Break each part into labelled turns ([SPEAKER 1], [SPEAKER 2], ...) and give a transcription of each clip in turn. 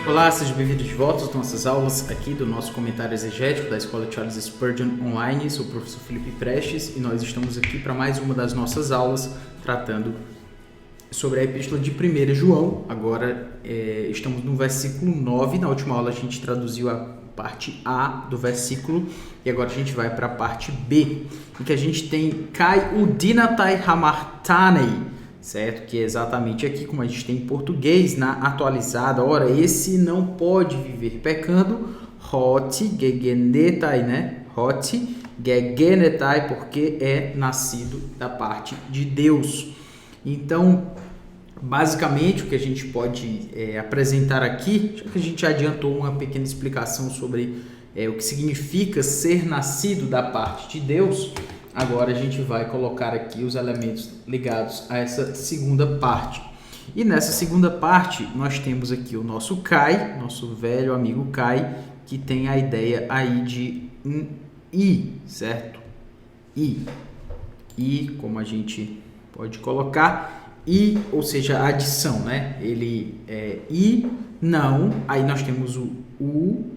[SPEAKER 1] Olá, sejam bem-vindos de volta às nossas aulas aqui do nosso comentário exegético da Escola Charles Spurgeon Online. Sou o professor Felipe Prestes e nós estamos aqui para mais uma das nossas aulas tratando sobre a Epístola de 1 João. Agora estamos no versículo 9. Na última aula a gente traduziu a parte A do versículo e agora a gente vai para a parte B, em que a gente tem Kai udinatai hamartanei, certo? Que é exatamente aqui como a gente tem em português, na atualizada. Ora, esse não pode viver pecando, hoti gegenetai, né? Hoti gegenetai, porque é nascido da parte de Deus. Então, basicamente, o que a gente pode apresentar aqui, já que a gente adiantou uma pequena explicação sobre o que significa ser nascido da parte de Deus, agora a gente vai colocar aqui os elementos ligados a essa segunda parte. E nessa segunda parte, nós temos aqui o nosso Kai, nosso velho amigo Kai, que tem a ideia aí de um I, certo? I, como a gente pode colocar, I, ou seja, a adição, né? Ele é I, não, aí nós temos o U,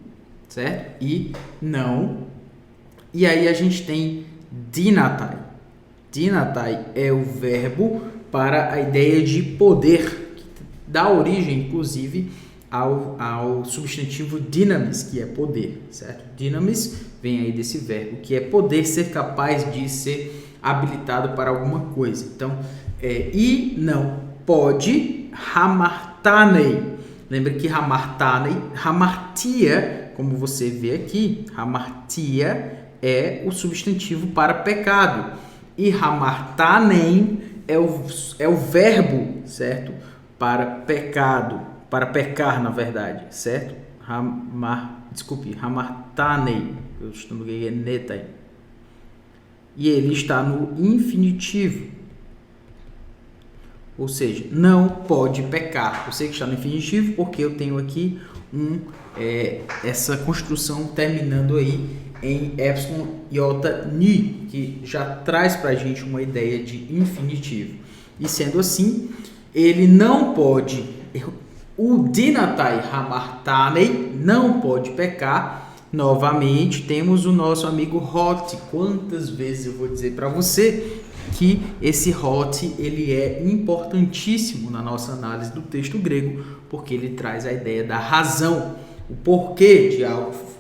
[SPEAKER 1] certo? I, não, e aí a gente tem dinatai. Dinatai é o verbo para a ideia de poder, que dá origem, inclusive, ao substantivo dynamis, que é poder, certo? Dynamis vem aí desse verbo, que é poder, ser capaz de ser habilitado para alguma coisa. Então, e não pode, hamartanei. Lembra que hamartanei, hamartia, como você vê aqui, hamartia é o substantivo para pecado. E hamartanem é o verbo, certo? Para pecado, para pecar, na verdade, certo? Hamartanei. Eu estou no gegenetai. E ele está no infinitivo. Ou seja, não pode pecar. Eu sei que está no infinitivo porque eu tenho aqui essa construção terminando aí em epsilon iota ni, que já traz para a gente uma ideia de infinitivo. E sendo assim, ele não pode, o dinatai hamartanei, não pode pecar. Novamente, temos o nosso amigo hot. Quantas vezes eu vou dizer para você que esse hot ele é importantíssimo na nossa análise do texto grego, porque ele traz a ideia da razão, o porquê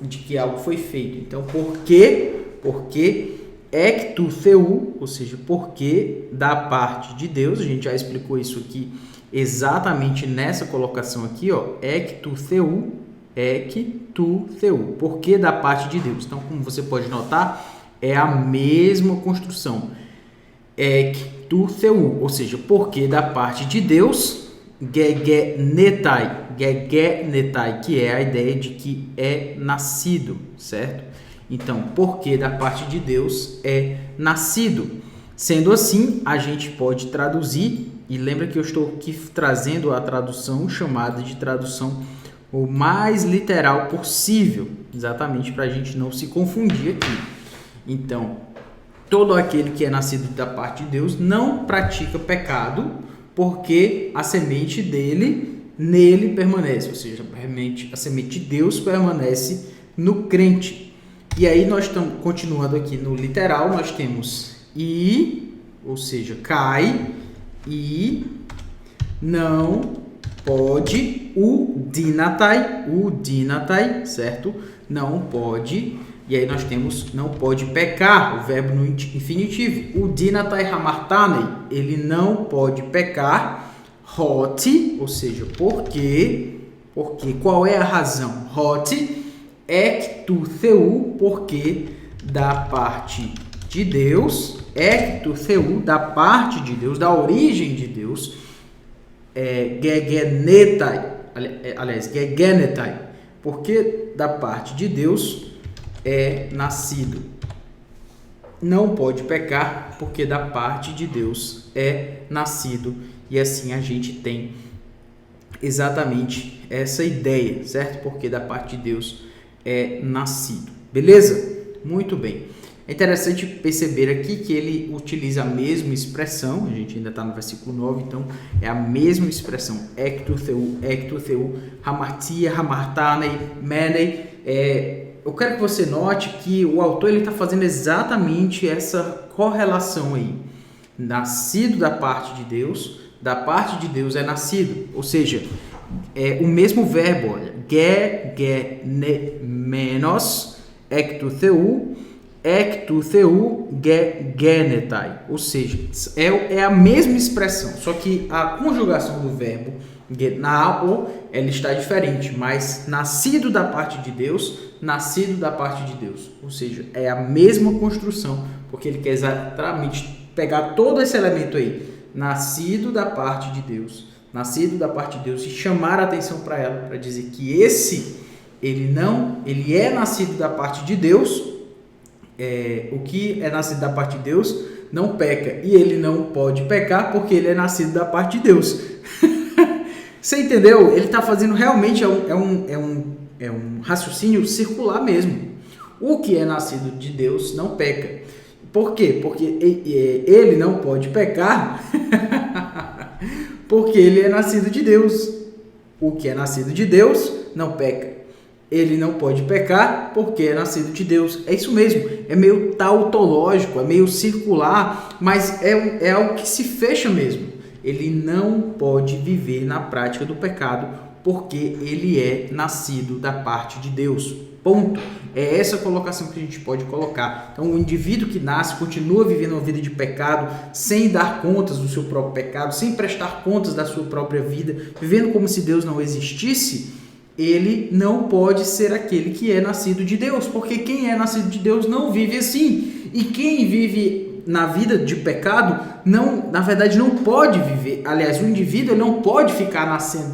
[SPEAKER 1] de que algo foi feito. Então, porque ectu theu, ou seja, porque da parte de Deus. A gente já explicou isso aqui exatamente nessa colocação aqui, ó, ectu theu, porque da parte de Deus. Então, como você pode notar, é a mesma construção. Ectu theu, ou seja, porque da parte de Deus. Gegenetai, que é a ideia de que é nascido, certo? Então, porque da parte de Deus é nascido. Sendo assim, a gente pode traduzir, e lembra que eu estou aqui trazendo a tradução chamada de tradução o mais literal possível, exatamente para a gente não se confundir aqui. Então, todo aquele que é nascido da parte de Deus não pratica pecado, porque a semente dele nele permanece, ou seja, a semente de Deus permanece no crente. E aí nós estamos continuando aqui no literal, nós temos i, ou seja, cai, e não pode, o dinatai, certo? Não pode. E aí nós temos não pode pecar, o verbo no infinitivo. O dinatai hamartanei, ele não pode pecar. Hoti, ou seja, porque qual é a razão? Hoti ectu theu, porque da parte de Deus, ectu theu, da parte de Deus, da origem de Deus, gegenetai, gegenetai, porque da parte de Deus é nascido. Não pode pecar, porque da parte de Deus é nascido. E assim a gente tem exatamente essa ideia, certo? Porque da parte de Deus é nascido. Beleza? Muito bem. É interessante perceber aqui que ele utiliza a mesma expressão, a gente ainda está no versículo 9, então é a mesma expressão, ektutheu, hamartia, hamartanei, menei. Eu quero que você note que o autor está fazendo exatamente essa correlação aí. Nascido da parte de Deus é nascido, ou seja, é o mesmo verbo, olha, menos, ektutheu, genetai, ou seja, é a mesma expressão, só que a conjugação do verbo genao, ela está diferente, mas nascido da parte de Deus, ou seja, é a mesma construção, porque ele quer exatamente pegar todo esse elemento aí, nascido da parte de Deus, e chamar a atenção para ela, para dizer que ele é nascido da parte de Deus. O que é nascido da parte de Deus não peca, e ele não pode pecar porque ele é nascido da parte de Deus. Você entendeu? Ele está fazendo realmente um raciocínio circular mesmo. O que é nascido de Deus não peca. Por quê? Porque ele não pode pecar porque ele é nascido de Deus. O que é nascido de Deus não peca. Ele não pode pecar porque é nascido de Deus. É isso mesmo. É meio tautológico, é meio circular, mas é algo que se fecha mesmo. Ele não pode viver na prática do pecado porque ele é nascido da parte de Deus. Ponto. É essa colocação que a gente pode colocar. Então, o indivíduo que nasce continua vivendo uma vida de pecado, sem dar contas do seu próprio pecado, sem prestar contas da sua própria vida, vivendo como se Deus não existisse. Ele não pode ser aquele que é nascido de Deus, porque quem é nascido de Deus não vive assim. E quem vive na vida de pecado, na verdade não pode viver. Aliás, o indivíduo não pode ficar nascendo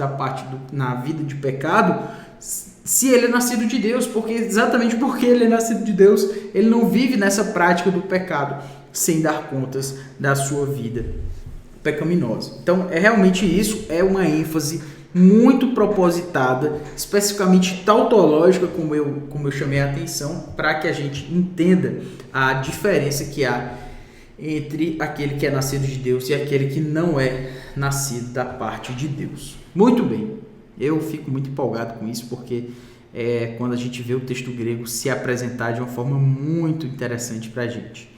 [SPEAKER 1] na vida de pecado se ele é nascido de Deus, exatamente porque ele é nascido de Deus, ele não vive nessa prática do pecado, sem dar contas da sua vida pecaminosa. Então, realmente isso é uma ênfase muito propositada, especificamente tautológica, como eu chamei a atenção, para que a gente entenda a diferença que há entre aquele que é nascido de Deus e aquele que não é nascido da parte de Deus. Muito bem, eu fico muito empolgado com isso, porque quando a gente vê o texto grego se apresentar de uma forma muito interessante para a gente.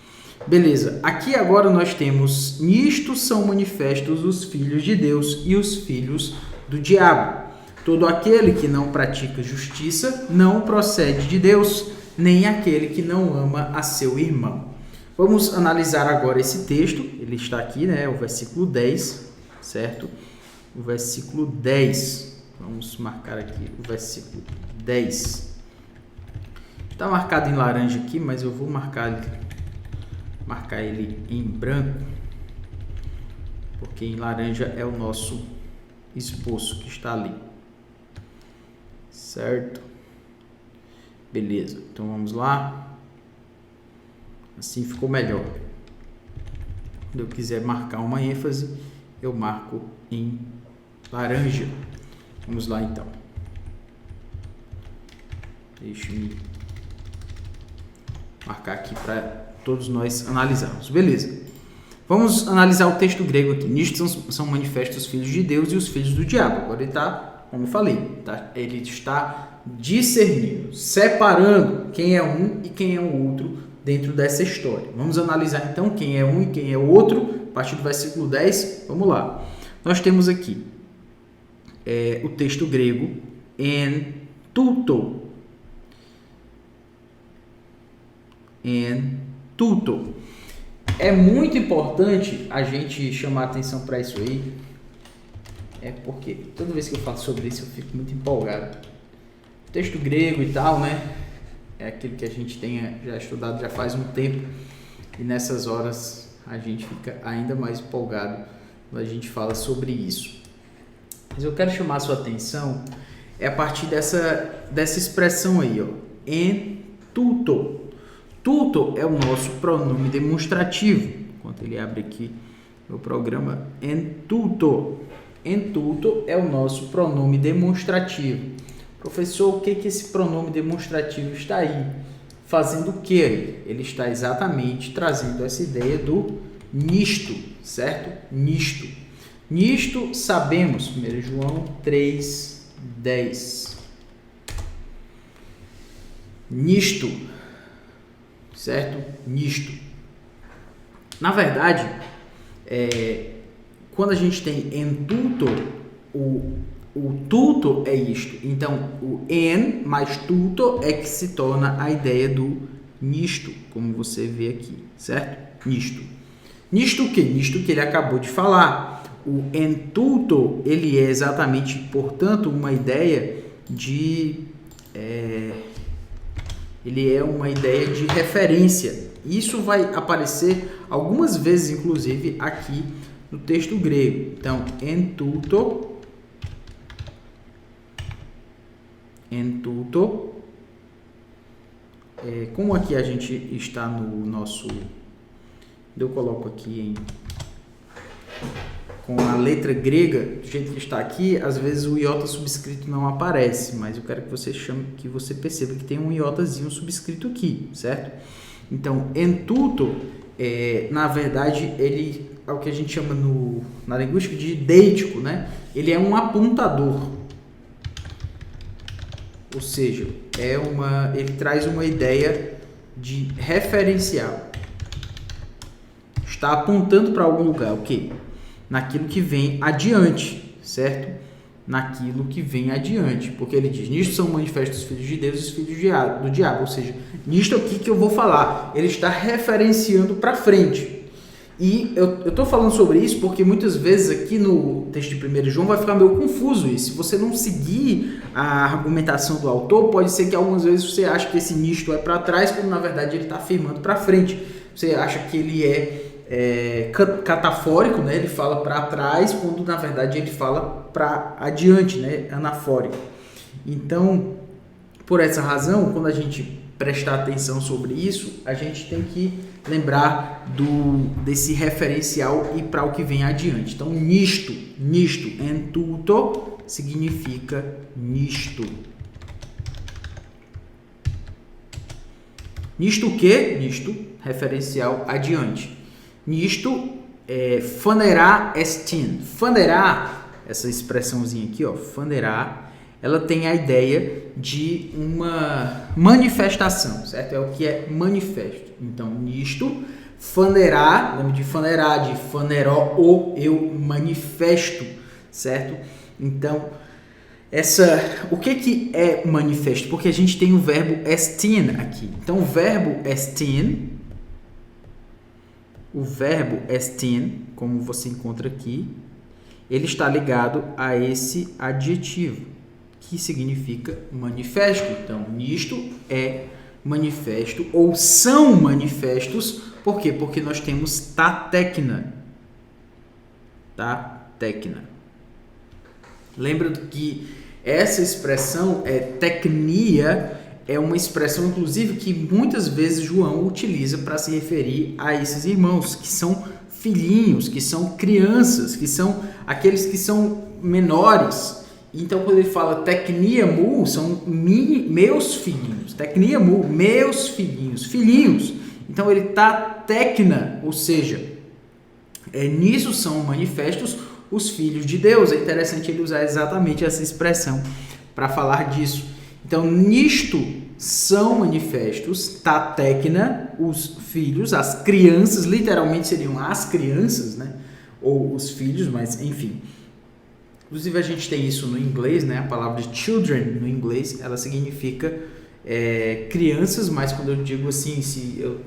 [SPEAKER 1] Beleza, aqui agora nós temos: nisto são manifestos os filhos de Deus e os filhos do diabo. Todo aquele que não pratica justiça não procede de Deus, nem aquele que não ama a seu irmão. Vamos analisar agora esse texto. Ele está aqui, o versículo 10, certo? O versículo 10. Vamos marcar aqui o versículo 10. Está marcado em laranja aqui, mas eu vou marcar ele em branco, porque em laranja é o nosso esboço que está ali, certo? Beleza, então vamos lá. Assim ficou melhor. Quando eu quiser marcar uma ênfase, eu marco em laranja. Vamos lá então. Deixa-me marcar aqui para todos nós analisarmos. Beleza. Vamos analisar o texto grego aqui. Nisto são manifestos os filhos de Deus e os filhos do diabo. Agora ele está, como eu falei, ele está discernindo, separando quem é um e quem é o outro dentro dessa história. Vamos analisar então quem é um e quem é o outro, a partir do versículo 10. Vamos lá. Nós temos aqui o texto grego en tuto. En tuto. É muito importante a gente chamar atenção para isso aí, porque toda vez que eu falo sobre isso eu fico muito empolgado. O texto grego e tal, é aquilo que a gente tem já estudado já faz um tempo, e nessas horas a gente fica ainda mais empolgado quando a gente fala sobre isso. Mas eu quero chamar a sua atenção a partir dessa expressão aí, en tuto. Tuto é o nosso pronome demonstrativo. Enquanto ele abre aqui no programa, en tuto. En tuto é o nosso pronome demonstrativo. Professor, o que esse pronome demonstrativo está aí fazendo o que aí? Ele está exatamente trazendo essa ideia do nisto, certo? Nisto. Nisto sabemos, 1 João 3:10. Nisto, certo? Nisto. Na verdade, quando a gente tem en tuto, o tuto é isto. Então, o en mais tuto é que se torna a ideia do nisto, como você vê aqui, certo? Nisto. Nisto o quê? Nisto que ele acabou de falar. O en tuto, ele é exatamente, portanto, uma ideia de... ele é uma ideia de referência. Isso vai aparecer algumas vezes, inclusive, aqui no texto grego. Então, en tuto, como aqui a gente está no nosso... Eu coloco aqui com a letra grega, do jeito que está aqui, às vezes o iota subscrito não aparece, mas eu quero que você perceba que tem um iotazinho subscrito aqui, certo? Então, en tuto, na verdade, ele é o que a gente chama na linguística de deítico, né? Ele é um apontador. Ou seja, ele traz uma ideia de referencial. Está apontando para algum lugar, o quê? Naquilo que vem adiante, certo? Naquilo que vem adiante. Porque ele diz, nisto são manifestos os filhos de Deus e os filhos do diabo. Ou seja, nisto aqui que eu vou falar. Ele está referenciando para frente. E eu estou falando sobre isso porque muitas vezes aqui no texto de 1 João vai ficar meio confuso isso. Se você não seguir a argumentação do autor, pode ser que algumas vezes você ache que esse nisto é para trás, quando na verdade ele está afirmando para frente. Você acha que ele é catafórico, né? Ele fala para trás, quando na verdade ele fala para adiante, né? Anafórico. Então, por essa razão, quando a gente prestar atenção sobre isso, a gente tem que lembrar desse referencial e para o que vem adiante. Então, nisto, en tuto, significa nisto. Nisto o quê? Nisto, referencial adiante. Nisto, fanerá estin. Fanerá, essa expressãozinha aqui, ó, fanerá, ela tem a ideia de uma manifestação, certo? É o que é manifesto. Então, nisto, fanerá, lembra de fanerá, de faneró, ou eu manifesto, certo? Então, o que é manifesto? Porque a gente tem o verbo estin aqui. Então, o verbo estin, como você encontra aqui, ele está ligado a esse adjetivo, que significa manifesto. Então, nisto é manifesto, ou são manifestos. Por quê? Porque nós temos tatekna. Tatekna. Lembra que essa expressão, tecnia, é uma expressão, inclusive, que muitas vezes João utiliza para se referir a esses irmãos, que são filhinhos, que são crianças, que são aqueles que são menores. Então, quando ele fala tecnia mu, são meus filhinhos. Tecnia mu, meus filhinhos. Então, ele está tecna, ou seja, nisso são manifestos os filhos de Deus. É interessante ele usar exatamente essa expressão para falar disso. Então, nisto são manifestos, tá tecna, os filhos, as crianças, literalmente seriam as crianças, né? Ou os filhos, mas enfim. Inclusive a gente tem isso no inglês, né? A palavra children no inglês, ela significa crianças, mas quando eu digo assim, se eu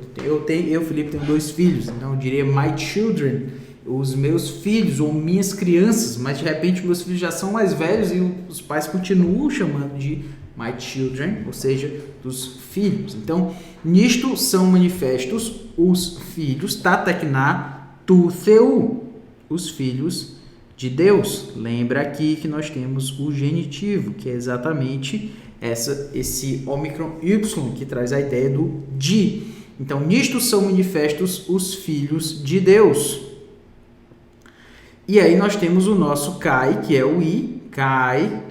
[SPEAKER 1] Felipe, tenho 2 filhos, então eu diria my children, os meus filhos ou minhas crianças, mas de repente meus filhos já são mais velhos e os pais continuam chamando de my children, ou seja, dos filhos. Então, nisto são manifestos os filhos, tatekna tu theu, os filhos de Deus. Lembra aqui que nós temos o genitivo, que é exatamente esse ômicron y, que traz a ideia do de. Então, nisto são manifestos os filhos de Deus. E aí nós temos o nosso kai, que é o i, kai,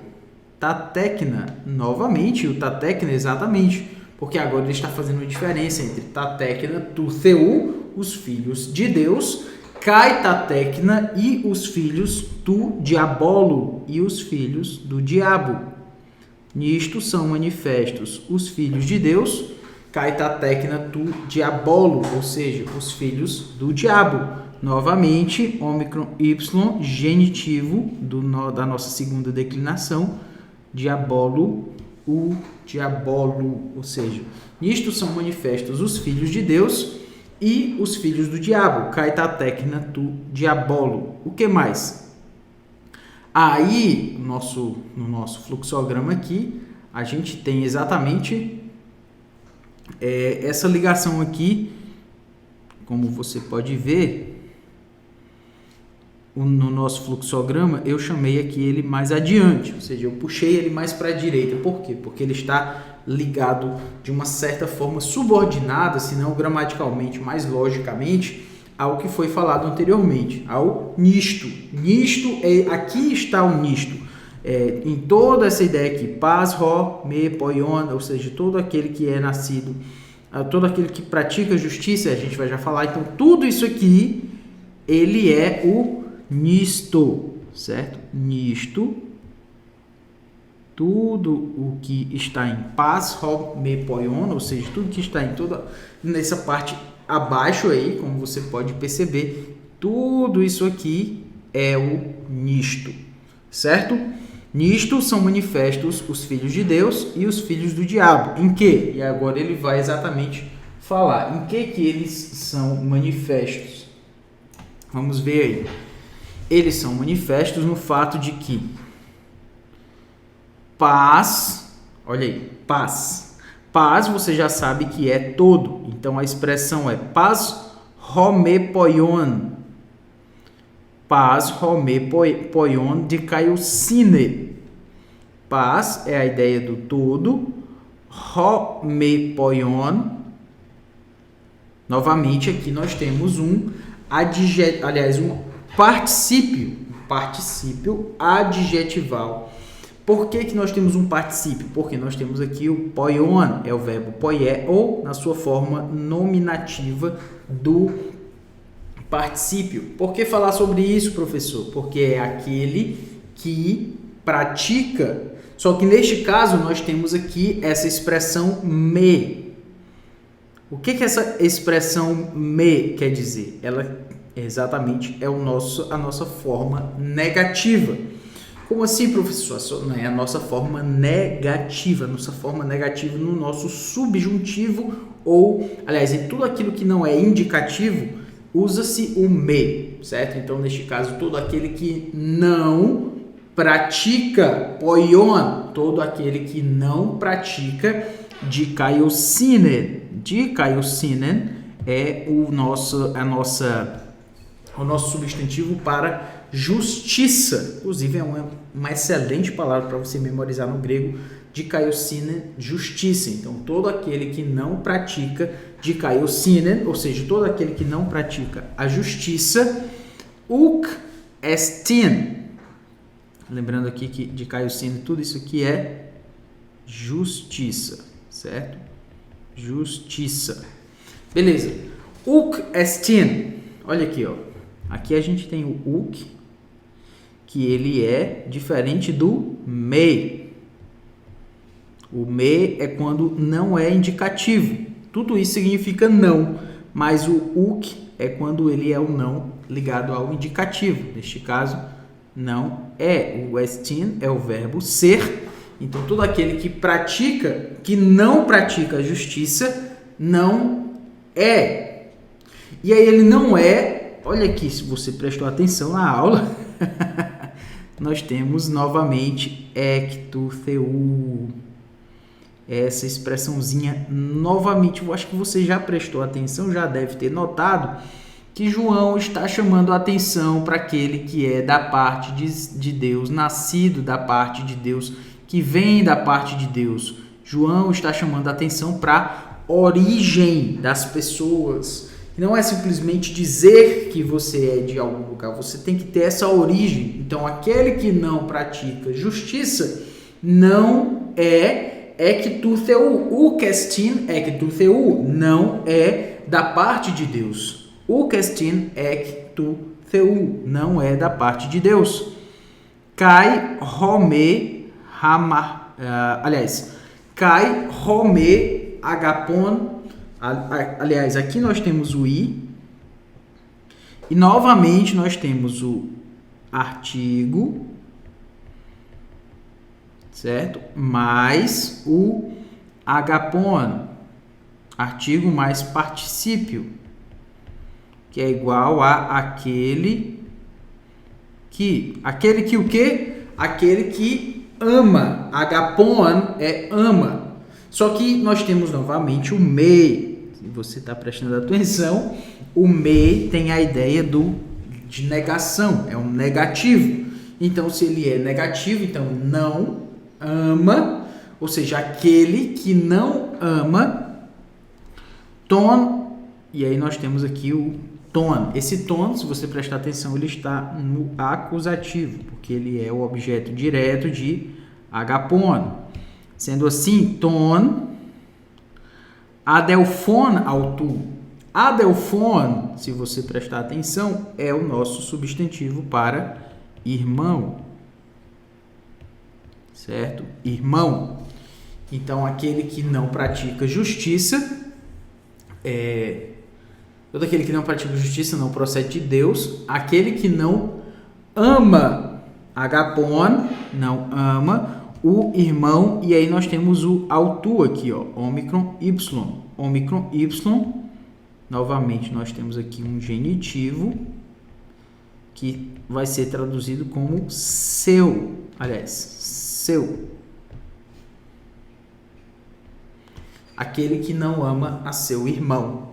[SPEAKER 1] tatekna. Novamente, o tatekna exatamente Porque agora ele está fazendo uma diferença entre tatekna, tu, theu, os filhos de Deus, kai tatekna e os filhos tu, diabolo, e os filhos do diabo. Nisto são manifestos os filhos de Deus, kai tatekna, tu, diabolo, ou seja, os filhos do diabo. Novamente, ômicron y, genitivo da nossa segunda declinação, diabolo, o diabolo, ou seja, nisto são manifestos os filhos de Deus e os filhos do diabo, kai tatekna, tu, diabolo. O que mais? Aí, no nosso fluxograma aqui, a gente tem exatamente essa ligação aqui, como você pode ver, no nosso fluxograma, eu chamei aqui ele mais adiante, ou seja, eu puxei ele mais para a direita. Por quê? Porque ele está ligado de uma certa forma subordinada, se não gramaticalmente, mas logicamente, ao que foi falado anteriormente, ao nisto. Nisto, aqui está o nisto. Em toda essa ideia aqui, pas, ro, me, poion, ou seja, todo aquele que é nascido, todo aquele que pratica justiça, a gente vai já falar, então tudo isso aqui, ele é o nisto, certo? Nisto, tudo o que está em pas, ro, me, poion, ou seja, tudo que está em toda nessa parte abaixo aí, como você pode perceber, tudo isso aqui é o nisto, certo? Nisto são manifestos os filhos de Deus e os filhos do diabo. Em que? E agora ele vai exatamente falar em que eles são manifestos. Vamos ver aí. Eles são manifestos no fato de que paz, olha aí, paz. Paz você já sabe que é todo. Então a expressão é paz homepoion. Paz homepoion de kaiosine. Paz é a ideia do todo. Homepoion. Novamente aqui nós temos um particípio adjetival. Por que nós temos um particípio? Porque nós temos aqui o poion, é o verbo poié, ou na sua forma nominativa do particípio. Por que falar sobre isso, professor? Porque é aquele que pratica. Só que neste caso nós temos aqui essa expressão me. O que essa expressão me quer dizer? Ela exatamente é a nossa forma negativa. Como assim, professor? Não é a nossa forma negativa, no nosso subjuntivo ou, aliás, em tudo aquilo que não é indicativo, usa-se o me, certo? Então, neste caso, todo aquele que não pratica, poion, todo aquele que não pratica de kaiosinen. De kaiosinen é o nosso substantivo para justiça. Inclusive é uma excelente palavra para você memorizar no grego, de kaiosinen, justiça. Então todo aquele que não pratica de kaiosinen, ou seja, todo aquele que não pratica a justiça, uk estin. Lembrando aqui que de kaiosinen tudo isso aqui é justiça, certo? Justiça. Beleza. Uk estin. Olha aqui, ó. Aqui a gente tem o uk, que ele é diferente do me. O me é quando não é indicativo. Tudo isso significa não, mas o uk é quando ele é o não ligado ao indicativo. Neste caso, não é. O estin é o verbo ser. Então, todo aquele que não pratica a justiça, não é. E aí ele não é, olha aqui, se você prestou atenção na aula, nós temos novamente ecto, theu. Essa expressãozinha novamente, eu acho que você já prestou atenção, já deve ter notado que João está chamando a atenção para aquele que é da parte de Deus, nascido da parte de Deus, que vem da parte de Deus. João está chamando a atenção para a origem das pessoas. Não é simplesmente dizer que você é de algum lugar, você tem que ter essa origem. Então, aquele que não pratica justiça não é ek tu theu. O kestin ek tu theu não é da parte de Deus. O kestin ek tu theu não é da parte de Deus. Kai home hamar, kai home agapon. Aliás, aqui nós temos o i e novamente nós temos o artigo, certo? Mais o agapon, artigo mais particípio, que é igual a aquele que o quê? Aquele que ama. Agapon é ama. Só que nós temos novamente o mei. Se você está prestando atenção, o mei tem a ideia de negação, é um negativo. Então, se ele é negativo, então não ama, ou seja, aquele que não ama, ton, e aí nós temos aqui o ton. Esse ton, se você prestar atenção, ele está no acusativo, porque ele é o objeto direto de agapon. Sendo assim, ton, adelphon autu. Adelphon, se você prestar atenção, é o nosso substantivo para irmão. Certo? Irmão. Então, aquele que não pratica justiça, todo aquele que não pratica justiça não procede de Deus. Aquele que não ama, agapon, não ama o irmão, e aí nós temos o autu aqui, ó, ômicron y. Ômicron y, novamente nós temos aqui um genitivo que vai ser traduzido como seu, aliás, seu. Aquele que não ama a seu irmão.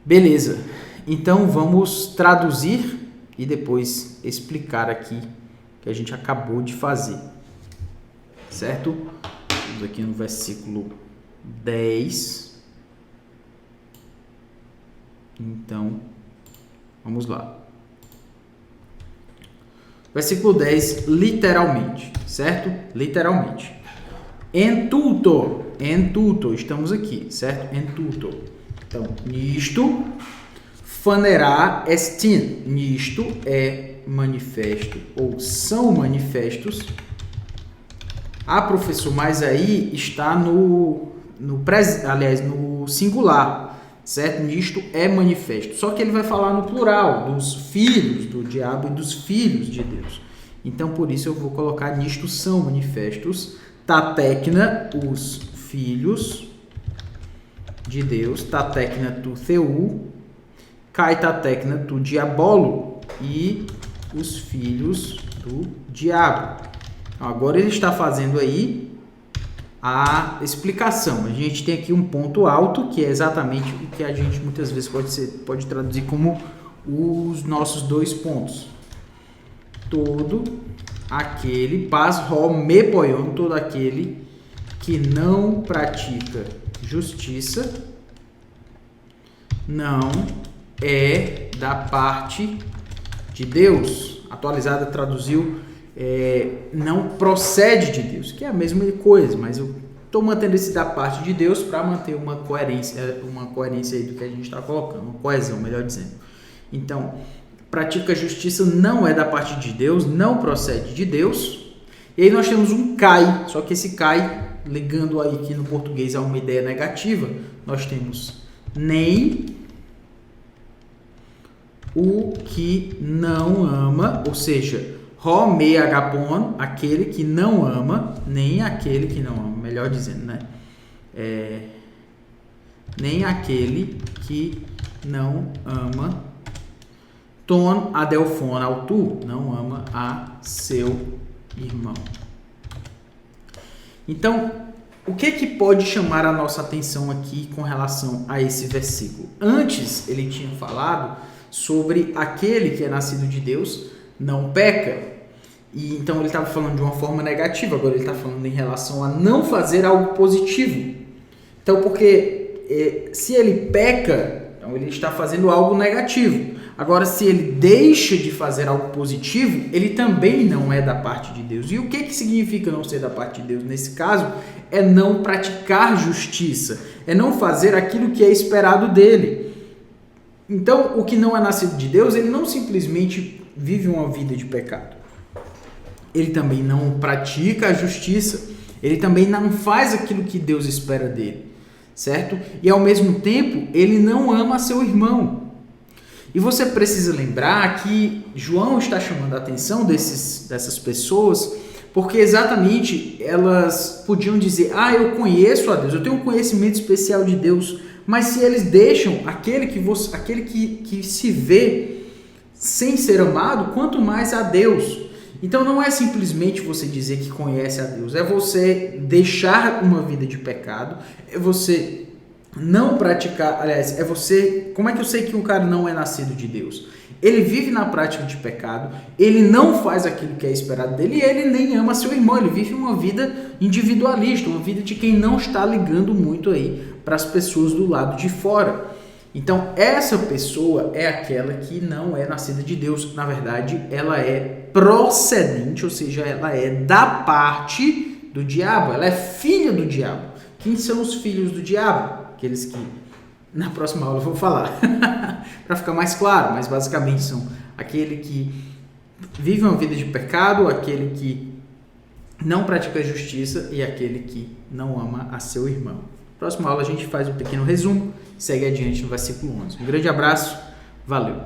[SPEAKER 1] Beleza, então vamos traduzir e depois explicar aqui que a gente acabou de fazer, certo? Vamos aqui no versículo 10. Então, vamos lá. Versículo 10, literalmente, certo? Literalmente. En tuto, estamos aqui, certo? En tuto. Então, nisto, fanerá estin. Nisto é manifesto ou são manifestos. Professor, mas aí está no singular, certo? Nisto é manifesto. Só que ele vai falar no plural, dos filhos do diabo e dos filhos de Deus. Então, por isso eu vou colocar nisto são manifestos. Tatecna, os filhos de Deus. Tatecna tu theu. Kai tatecna tu diabolo. E os filhos do diabo. Agora ele está fazendo aí a explicação. A gente tem aqui um ponto alto, que é exatamente o que a gente muitas vezes pode traduzir como os nossos dois pontos. Todo aquele, pas ro me poion, todo aquele que não pratica justiça, não é da parte de Deus. Atualizada traduziu não procede de Deus, que é a mesma coisa, mas eu estou mantendo esse da parte de Deus para manter uma coerência aí do que a gente está colocando, uma coesão, melhor dizendo. Então, pratica justiça não é da parte de Deus, não procede de Deus. E aí nós temos um cai, só que esse cai, ligando aí aqui no português a uma ideia negativa, nós temos nem o que não ama, ou seja, ro me agapon, aquele que não ama, nem aquele que não ama, melhor dizendo, né? Nem aquele que não ama, ton adelphon autu, não ama a seu irmão. Então, o que pode chamar a nossa atenção aqui com relação a esse versículo? Antes, ele tinha falado sobre aquele que é nascido de Deus não peca. E então ele estava falando de uma forma negativa, agora ele está falando em relação a não fazer algo positivo. Então, porque se ele peca, então ele está fazendo algo negativo. Agora, se ele deixa de fazer algo positivo, ele também não é da parte de Deus. E o que significa não ser da parte de Deus? Nesse caso, é não praticar justiça, é não fazer aquilo que é esperado dele. Então, o que não é nascido de Deus, ele não simplesmente vive uma vida de pecado. Ele também não pratica a justiça, ele também não faz aquilo que Deus espera dele, certo? E ao mesmo tempo, ele não ama seu irmão. E você precisa lembrar que João está chamando a atenção dessas pessoas, porque exatamente elas podiam dizer, eu conheço a Deus, eu tenho um conhecimento especial de Deus, mas se eles deixam aquele que se vê sem ser amado, quanto mais a Deus. Então não é simplesmente você dizer que conhece a Deus, é você deixar uma vida de pecado, é você não praticar, aliás, é você... Como é que eu sei que um cara não é nascido de Deus? Ele vive na prática de pecado, ele não faz aquilo que é esperado dele e ele nem ama seu irmão, ele vive uma vida individualista, uma vida de quem não está ligando muito aí para as pessoas do lado de fora. Então, essa pessoa é aquela que não é nascida de Deus. Na verdade, ela é procedente, ou seja, ela é da parte do diabo, ela é filha do diabo. Quem são os filhos do diabo? Aqueles que na próxima aula eu vou falar, para ficar mais claro, mas basicamente são aquele que vive uma vida de pecado, aquele que não pratica a justiça e aquele que não ama a seu irmão. Na próxima aula a gente faz um pequeno resumo, segue adiante no versículo 11. Um grande abraço, valeu!